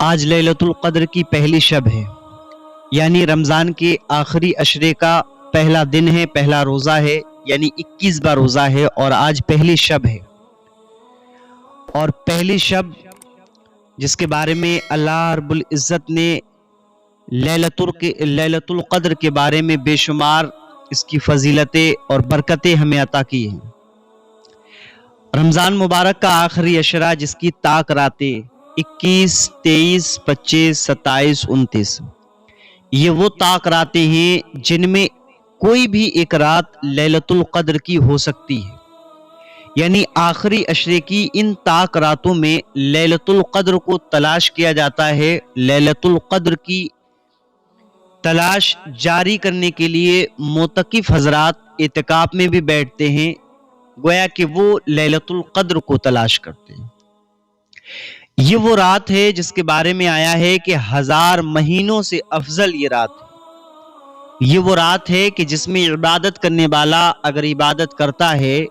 آج لیلۃ القدر کی پہلی شب ہے، یعنی رمضان کے آخری عشرے کا پہلا دن ہے، پہلا روزہ ہے، یعنی 21واں روزہ ہے اور آج پہلی شب ہے۔ اور پہلی شب جس کے بارے میں اللہ رب العزت نے لیلۃ القدر کے بارے میں بے شمار اس کی فضیلتیں اور برکتیں ہمیں عطا کی ہیں۔ رمضان مبارک کا آخری عشرہ جس کی طاق راتیں 21، 23، 25، 27، 29، یہ وہ طاق راتیں ہیں جن میں کوئی بھی ایک رات لیلۃ القدر کی ہو سکتی ہے، یعنی آخری عشرے کی ان طاق راتوں میں لیلۃ القدر کو تلاش کیا جاتا ہے۔ لیلۃ القدر کی تلاش جاری کرنے کے لیے معتکف حضرات اعتکاف میں بھی بیٹھتے ہیں، گویا کہ وہ لیلۃ القدر کو تلاش کرتے ہیں۔ یہ وہ رات ہے جس کے بارے میں آیا ہے کہ 1000 مہینوں سے افضل یہ رات ہے۔ یہ وہ رات ہے کہ جس میں عبادت کرنے والا اگر عبادت کرتا ہے،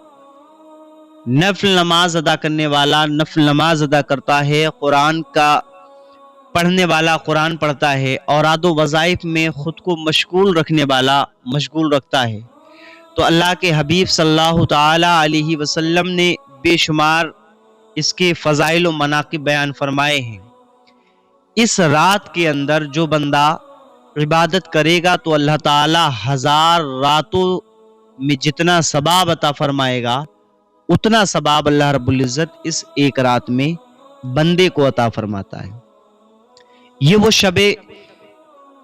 نفل نماز ادا کرنے والا نفل نماز ادا کرتا ہے، قرآن کا پڑھنے والا قرآن پڑھتا ہے، اوراد و وظائف میں خود کو مشغول رکھنے والا مشغول رکھتا ہے، تو اللہ کے حبیب صلی اللہ تعالی علیہ وسلم نے بے شمار اس کے فضائل و مناقب بیان فرمائے ہیں۔ اس رات کے اندر جو بندہ عبادت کرے گا تو اللہ تعالی 1000 راتوں میں جتنا ثواب عطا فرمائے گا اتنا ثواب اللہ رب العزت اس ایک رات میں بندے کو عطا فرماتا ہے۔ یہ وہ شب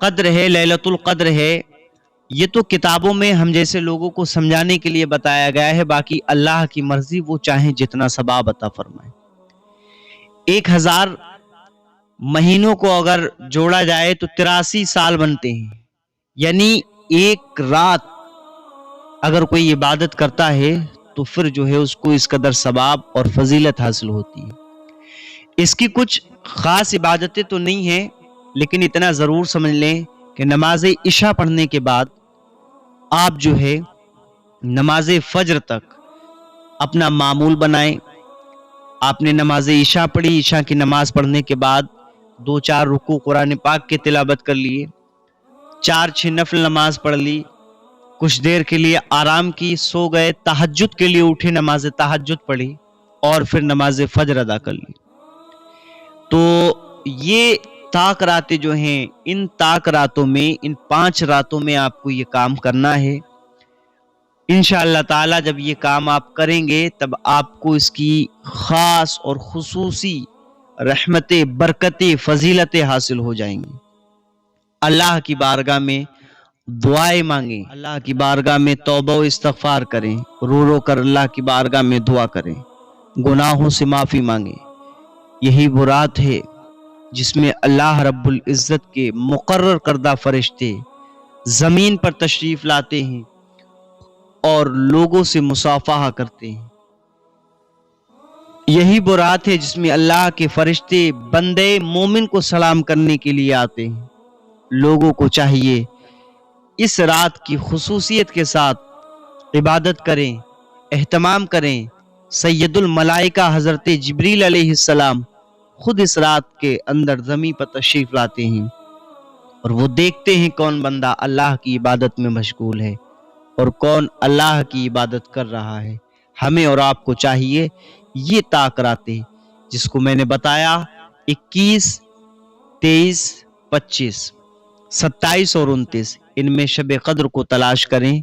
قدر ہے، لیلۃ القدر ہے۔ یہ تو کتابوں میں ہم جیسے لوگوں کو سمجھانے کے لیے بتایا گیا ہے، باقی اللہ کی مرضی، وہ چاہیں جتنا ثواب عطا فرمائے۔ 1000 مہینوں کو اگر جوڑا جائے تو 83 سال بنتے ہیں، یعنی ایک رات اگر کوئی عبادت کرتا ہے تو پھر جو ہے اس کو اس قدر ثواب اور فضیلت حاصل ہوتی ہے۔ اس کی کچھ خاص عبادتیں تو نہیں ہیں، لیکن اتنا ضرور سمجھ لیں کہ نماز عشاء پڑھنے کے بعد آپ جو ہے نماز فجر تک اپنا معمول بنائیں۔ آپ نے نماز عشاء پڑھی، عشاء کی نماز پڑھنے کے بعد 2-4 رکوع قرآن پاک کے تلاوت کر لیے، 4-6 نفل نماز پڑھ لی، کچھ دیر کے لیے آرام کی، سو گئے، تہجد کے لیے اٹھے، نماز تہجد پڑھی اور پھر نماز فجر ادا کر لی۔ تو یہ طاق راتیں جو ہیں، ان طاق راتوں میں، ان 5 راتوں میں آپ کو یہ کام کرنا ہے۔ انشاءاللہ تعالی جب یہ کام آپ کریں گے تب آپ کو اس کی خاص اور خصوصی رحمتیں، برکتیں، فضیلتیں حاصل ہو جائیں گی۔ اللہ کی بارگاہ میں دعائیں مانگیں، اللہ کی بارگاہ میں توبہ و استغفار کریں، رو رو کر اللہ کی بارگاہ میں دعا کریں، گناہوں سے معافی مانگیں۔ یہی وہ رات ہے جس میں اللہ رب العزت کے مقرر کردہ فرشتے زمین پر تشریف لاتے ہیں اور لوگوں سے مصافحہ کرتے ہیں۔ یہی وہ رات ہے جس میں اللہ کے فرشتے بندے مومن کو سلام کرنے کے لیے آتے ہیں۔ لوگوں کو چاہیے اس رات کی خصوصیت کے ساتھ عبادت کریں، اہتمام کریں۔ سید الملائکہ حضرت جبریل علیہ السلام خود اس رات کے اندر زمین پر تشریف لاتے ہیں اور وہ دیکھتے ہیں کون بندہ اللہ کی عبادت میں مشغول ہے اور کون اللہ کی عبادت کر رہا ہے۔ ہمیں اور آپ کو چاہیے یہ طاق راتیں جس کو میں نے بتایا 21، 23، 25، 27 اور 29، ان میں شب قدر کو تلاش کریں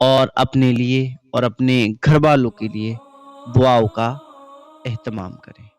اور اپنے لیے اور اپنے گھر والوں کے لیے دعاؤں کا اہتمام کریں۔